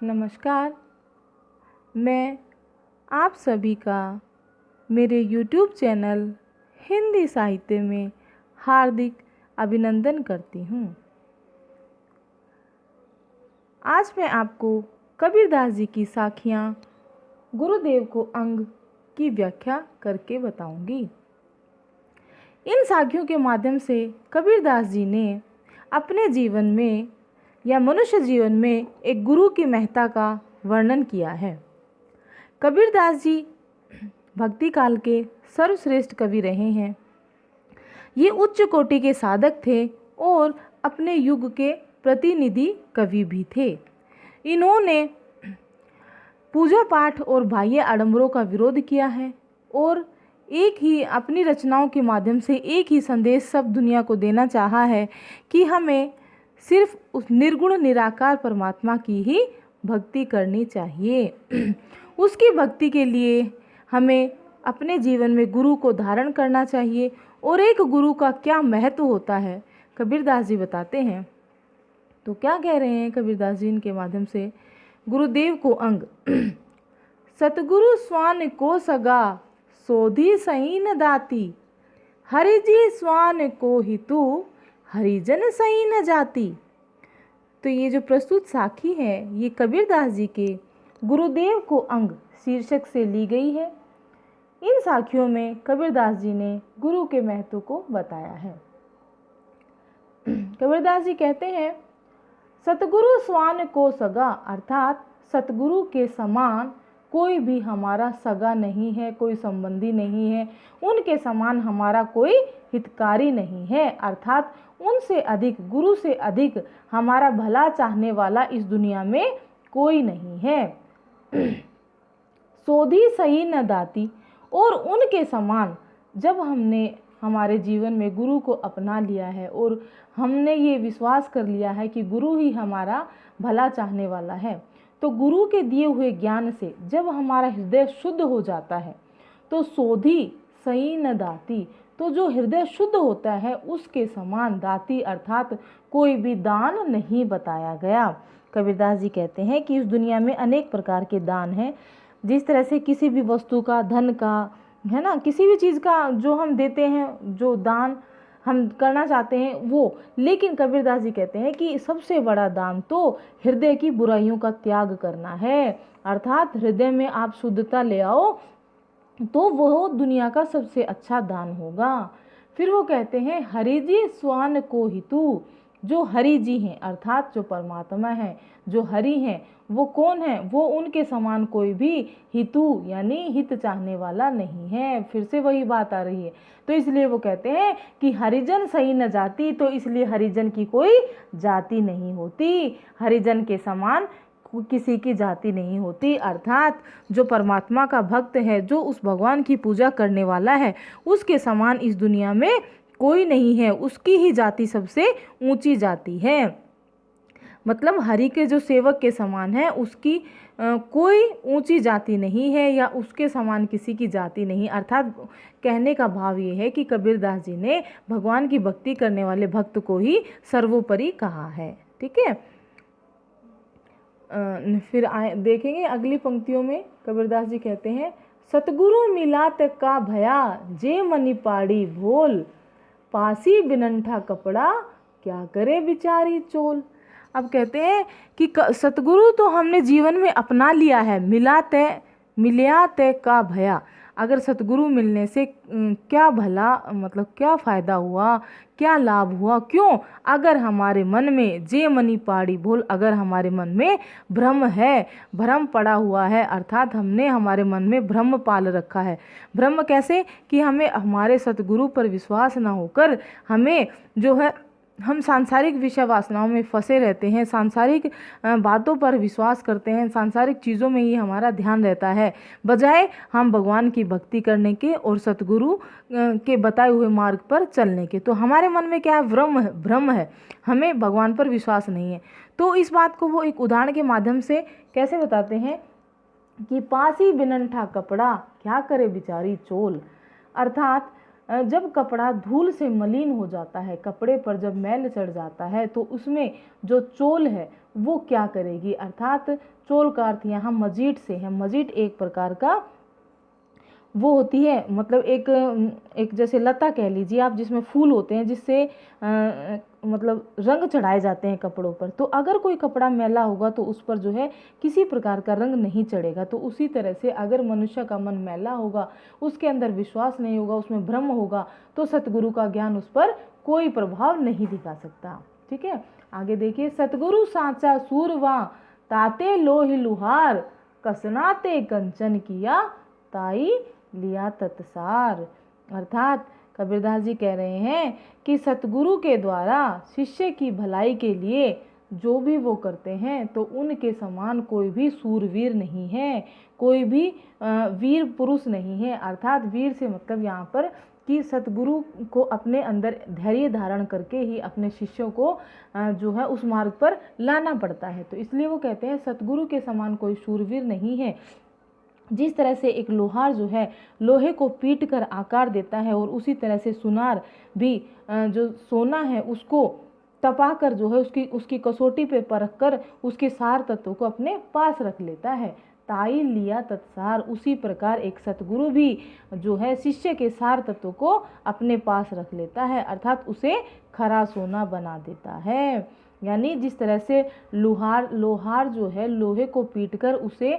नमस्कार। मैं आप सभी का मेरे YouTube चैनल हिंदी साहित्य में हार्दिक अभिनंदन करती हूँ। आज मैं आपको कबीरदास जी की साखियाँ गुरुदेव को अंग की व्याख्या करके बताऊंगी। इन साखियों के माध्यम से कबीरदास जी ने अपने जीवन में या मनुष्य जीवन में एक गुरु की महत्ता का वर्णन किया है। कबीरदास जी भक्ति काल के सर्वश्रेष्ठ कवि रहे हैं। ये उच्च कोटि के साधक थे और अपने युग के प्रतिनिधि कवि भी थे। इन्होंने पूजा पाठ और बाह्य आडंबरों का विरोध किया है और एक ही अपनी रचनाओं के माध्यम से एक ही संदेश सब दुनिया को देना चाहा है कि हमें सिर्फ उस निर्गुण निराकार परमात्मा की ही भक्ति करनी चाहिए। उसकी भक्ति के लिए हमें अपने जीवन में गुरु को धारण करना चाहिए। और एक गुरु का क्या महत्व होता है कबीरदास जी बताते हैं। तो क्या कह रहे हैं कबीरदास जी इनके माध्यम से? गुरुदेव को अंग। सतगुरु स्वान को सगा सोधी सही न दाती, हरिजी स्वान को हितु हरिजन सही न जाती। तो ये जो प्रस्तुत साखी है ये कबीरदास जी के गुरुदेव को अंग शीर्षक से ली गई है। इन साखियों में कबीरदास जी ने गुरु के महत्व को बताया है। कबीरदास जी कहते हैं, सतगुरु स्वान को सगा, अर्थात सतगुरु के समान कोई भी हमारा सगा नहीं है, कोई संबंधी नहीं है, उनके समान हमारा कोई हितकारी नहीं है, अर्थात उनसे अधिक, गुरु से अधिक हमारा भला चाहने वाला इस दुनिया में कोई नहीं है। सोधी सही न दाती, और उनके समान जब हमने हमारे जीवन में गुरु को अपना लिया है और हमने ये विश्वास कर लिया है कि गुरु ही हमारा भला चाहने वाला है, तो गुरु के दिए हुए ज्ञान से जब हमारा हृदय शुद्ध हो जाता है तो सोधी सही न दाती, तो जो हृदय शुद्ध होता है उसके समान दाती अर्थात कोई भी दान नहीं बताया गया। कबीरदास जी कहते हैं कि इस दुनिया में अनेक प्रकार के दान हैं। जिस तरह से किसी भी वस्तु का, धन का, है ना, किसी भी चीज़ का जो हम देते हैं, जो दान हम करना चाहते हैं वो, लेकिन कबीरदास जी कहते हैं कि सबसे बड़ा दान तो हृदय की बुराइयों का त्याग करना है, अर्थात हृदय में आप शुद्धता ले आओ तो वह दुनिया का सबसे अच्छा दान होगा। फिर वो कहते हैं, हरिजी स्वान को हितु, जो हरि जी हैं अर्थात जो परमात्मा है, जो हरि हैं, वो कौन है? वो उनके समान कोई भी हितु यानी हित चाहने वाला नहीं है। फिर से वही बात आ रही है। तो इसलिए वो कहते हैं कि हरिजन सही न जाती, तो इसलिए हरिजन की कोई जाति नहीं होती, हरिजन के समान किसी की जाति नहीं होती, अर्थात जो परमात्मा का भक्त है, जो उस भगवान की पूजा करने वाला है, उसके समान इस दुनिया में कोई नहीं है, उसकी ही जाति सबसे ऊंची जाति है। मतलब हरि के जो सेवक के समान है उसकी कोई ऊंची जाति नहीं है या उसके समान किसी की जाति नहीं। अर्थात कहने का भाव ये है कि कबीरदास जी ने भगवान की भक्ति करने वाले भक्त को ही सर्वोपरि कहा है। ठीक है। फिर देखेंगे अगली पंक्तियों में कबीरदास जी कहते हैं, सतगुरु मिलात का भया जे मनी पाड़ी भोल, पासी बिनंठा कपड़ा क्या करे बिचारी चोल। अब कहते हैं कि सतगुरु तो हमने जीवन में अपना लिया है, मिलिया तय का भया। अगर सतगुरु मिलने से क्या भला, मतलब क्या फ़ायदा हुआ, क्या लाभ हुआ? क्यों? अगर हमारे मन में जे मनी पाड़ी भूल, अगर हमारे मन में भ्रम है, भ्रम पड़ा हुआ है, अर्थात हमने हमारे मन में भ्रम पाल रखा है। भ्रम कैसे? कि हमें हमारे सतगुरु पर विश्वास ना होकर हमें जो है, हम सांसारिक विषय वासनाओं में फंसे रहते हैं, सांसारिक बातों पर विश्वास करते हैं, सांसारिक चीज़ों में ही हमारा ध्यान रहता है, बजाय हम भगवान की भक्ति करने के और सतगुरु के बताए हुए मार्ग पर चलने के। तो हमारे मन में क्या है? भ्रम है, हमें भगवान पर विश्वास नहीं है। तो इस बात को वो एक उदाहरण के माध्यम से कैसे बताते हैं कि पासी बिनंठा कपड़ा क्या करे बिचारी चोल, अर्थात जब कपड़ा धूल से मलिन हो जाता है, कपड़े पर जब मैल चढ़ जाता है, तो उसमें जो चोल है वो क्या करेगी, अर्थात चोल का अर्थ यहाँ मजीट से है। मजीट एक प्रकार का वो होती है, मतलब एक जैसे लता कह लीजिए आप, जिसमें फूल होते हैं, जिससे मतलब रंग चढ़ाए जाते हैं कपड़ों पर। तो अगर कोई कपड़ा मैला होगा तो उस पर जो है किसी प्रकार का रंग नहीं चढ़ेगा। तो उसी तरह से अगर मनुष्य का मन मैला होगा, उसके अंदर विश्वास नहीं होगा, उसमें भ्रम होगा, तो सतगुरु का ज्ञान उस पर कोई प्रभाव नहीं दिखा सकता। ठीक है, आगे देखिए, सतगुरु साचा सूरवा ताते लोहि लुहार, कसनाते कंचन किया ताई लिया तत्सार। अर्थात कबीरदास जी कह रहे हैं कि सतगुरु के द्वारा शिष्य की भलाई के लिए जो भी वो करते हैं, तो उनके समान कोई भी सूरवीर नहीं है, कोई भी वीर पुरुष नहीं है। अर्थात वीर से मतलब यहाँ पर कि सतगुरु को अपने अंदर धैर्य धारण करके ही अपने शिष्यों को जो है उस मार्ग पर लाना पड़ता है। तो इसलिए वो कहते हैं सतगुरु के समान कोई शूरवीर नहीं है। जिस तरह से एक लोहार जो है लोहे को पीट कर आकार देता है, और उसी तरह से सुनार भी जो सोना है उसको तपा कर जो है उसकी कसौटी पे परख कर उसके सार तत्व को अपने पास रख लेता है। ताई लिया तत्सार, उसी प्रकार एक सतगुरु भी जो है शिष्य के सार तत्व को अपने पास रख लेता है, अर्थात उसे खरा सोना बना देता है। यानी जिस तरह से लोहार जो है लोहे को पीटकर उसे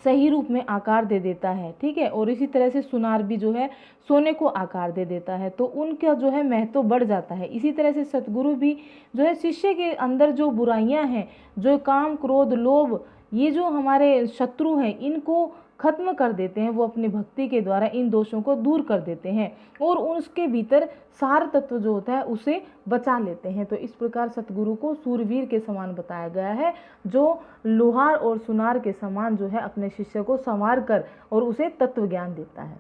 सही रूप में आकार दे देता है, ठीक है, और इसी तरह से सुनार भी जो है सोने को आकार दे देता है, तो उनका जो है महत्व बढ़ जाता है। इसी तरह से सतगुरु भी जो है शिष्य के अंदर जो बुराइयां हैं, जो काम क्रोध लोभ, ये जो हमारे शत्रु हैं, इनको खत्म कर देते हैं। वो अपनी भक्ति के द्वारा इन दोषों को दूर कर देते हैं और उसके भीतर सार तत्व जो होता है उसे बचा लेते हैं। तो इस प्रकार सतगुरु को सूरवीर के समान बताया गया है, जो लोहार और सुनार के समान जो है अपने शिष्य को संवार कर और उसे तत्व ज्ञान देता है।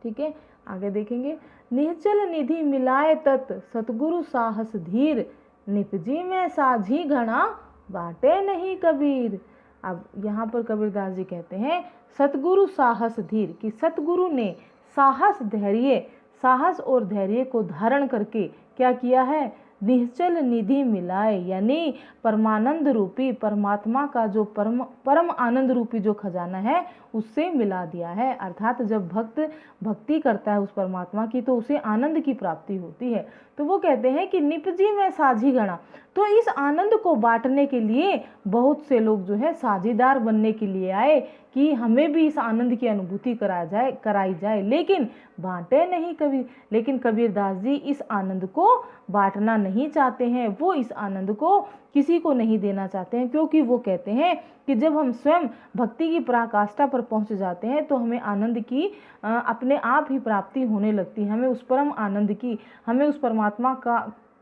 ठीक है, आगे देखेंगे, निश्चल निधि मिलाए तत् सतगुरु साहस धीर, निपजी में साझी घना बाटे नहीं कबीर। अब यहाँ पर कबीरदास जी कहते हैं सतगुरु साहस धीर, कि सतगुरु ने साहस और धैर्य को धारण करके क्या किया है, निश्चल निधि मिलाए, यानी परमानंद रूपी परमात्मा का जो परम आनंद रूपी जो खजाना है उससे मिला दिया है। अर्थात जब भक्त भक्ति करता है उस परमात्मा की तो उसे आनंद की प्राप्ति होती है। तो वो कहते हैं कि निपजी में साझी गणा, तो इस आनंद को बांटने के लिए बहुत से लोग जो है साझीदार बनने के लिए आए कि हमें भी इस आनंद की अनुभूति कराई जाए, लेकिन बांटे नहीं कबीर। लेकिन कबीरदास जी इस आनंद को बांटना नहीं चाहते हैं, वो इस आनंद को किसी को नहीं देना चाहते हैं, क्योंकि वो कहते हैं कि जब हम स्वयं भक्ति की पराकाष्ठा पर पहुंच जाते हैं तो हमें आनंद की अपने आप ही प्राप्ति होने लगती है, हमें उस परम आनंद की, हमें उस परमात्मा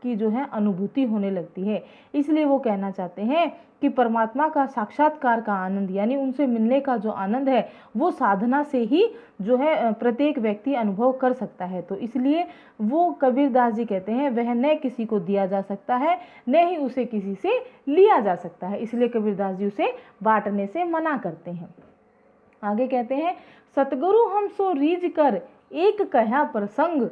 की जो है अनुभूति होने लगती है। इसलिए वो कहना चाहते हैं कि परमात्मा का साक्षात्कार का आनंद, यानी उनसे मिलने का जो आनंद है वो साधना से ही जो है प्रत्येक व्यक्ति अनुभव कर सकता है। तो इसलिए वो कबीरदास जी कहते हैं वह न किसी को दिया जा सकता है, न ही उसे किसी से लिया जा सकता है, इसलिए कबीरदास जी उसे बांटने से मना करते हैं। आगे कहते हैं, सतगुरु हम सो रीझ कर एक कहा प्रसंग,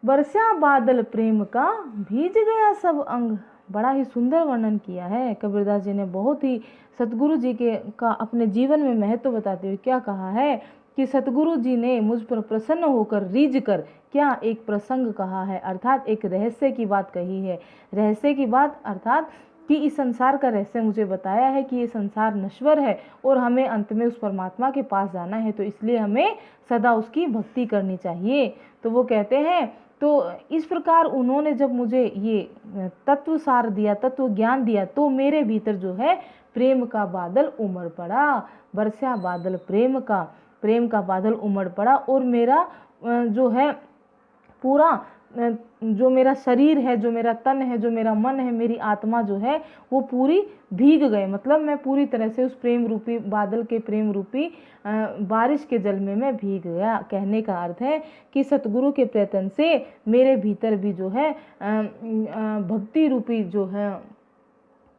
बरसा बादल प्रेम का भीज गया सब अंग। बड़ा ही सुंदर वर्णन किया है कबीरदास जी ने, बहुत ही सतगुरु जी का अपने जीवन में महत्व बताते हुए क्या कहा है कि सतगुरु जी ने मुझ पर प्रसन्न होकर रीझ कर क्या एक प्रसंग कहा है, अर्थात एक रहस्य की बात कही है। रहस्य की बात अर्थात कि इस संसार का रहस्य मुझे बताया है कि ये संसार नश्वर है और हमें अंत में उस परमात्मा के पास जाना है, तो इसलिए हमें सदा उसकी भक्ति करनी चाहिए। तो वो कहते हैं, तो इस प्रकार उन्होंने जब मुझे ये तत्व सार दिया, तत्व ज्ञान दिया, तो मेरे भीतर जो है प्रेम का बादल उमड़ पड़ा, बरसा बादल प्रेम का बादल उमड़ पड़ा, और मेरा जो है पूरा जो मेरा शरीर है, जो मेरा तन है, जो मेरा मन है, मेरी आत्मा जो है वो पूरी भीग गए। मतलब मैं पूरी तरह से उस प्रेम रूपी बादल के प्रेम रूपी बारिश के जल में मैं भीग गया। कहने का अर्थ है कि सतगुरु के प्रयत्न से मेरे भीतर भी जो है भक्ति रूपी जो है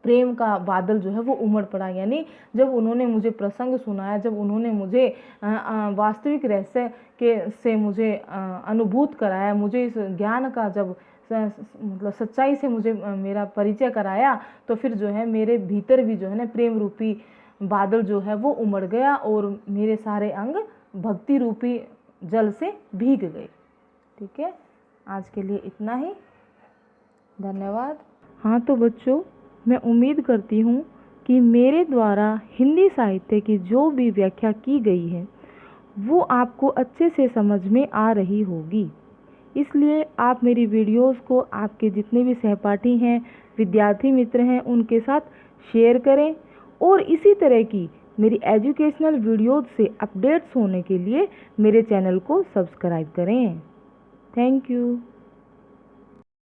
प्रेम का बादल जो है वो उमड़ पड़ा। यानी जब उन्होंने मुझे प्रसंग सुनाया, जब उन्होंने मुझे वास्तविक रहस्य के से मुझे अनुभूत कराया, मुझे इस ज्ञान का जब मतलब सच्चाई से मुझे मेरा परिचय कराया, तो फिर जो है मेरे भीतर भी जो है ना प्रेम रूपी बादल जो है वो उमड़ गया और मेरे सारे अंग भक्ति रूपी जल से भीग गए। ठीक है, आज के लिए इतना ही, धन्यवाद। हाँ तो बच्चों, मैं उम्मीद करती हूँ कि मेरे द्वारा हिंदी साहित्य की जो भी व्याख्या की गई है वो आपको अच्छे से समझ में आ रही होगी। इसलिए आप मेरी वीडियोस को आपके जितने भी सहपाठी हैं, विद्यार्थी मित्र हैं, उनके साथ शेयर करें और इसी तरह की मेरी एजुकेशनल वीडियोस से अपडेट्स होने के लिए मेरे चैनल को सब्सक्राइब करें। Thank you.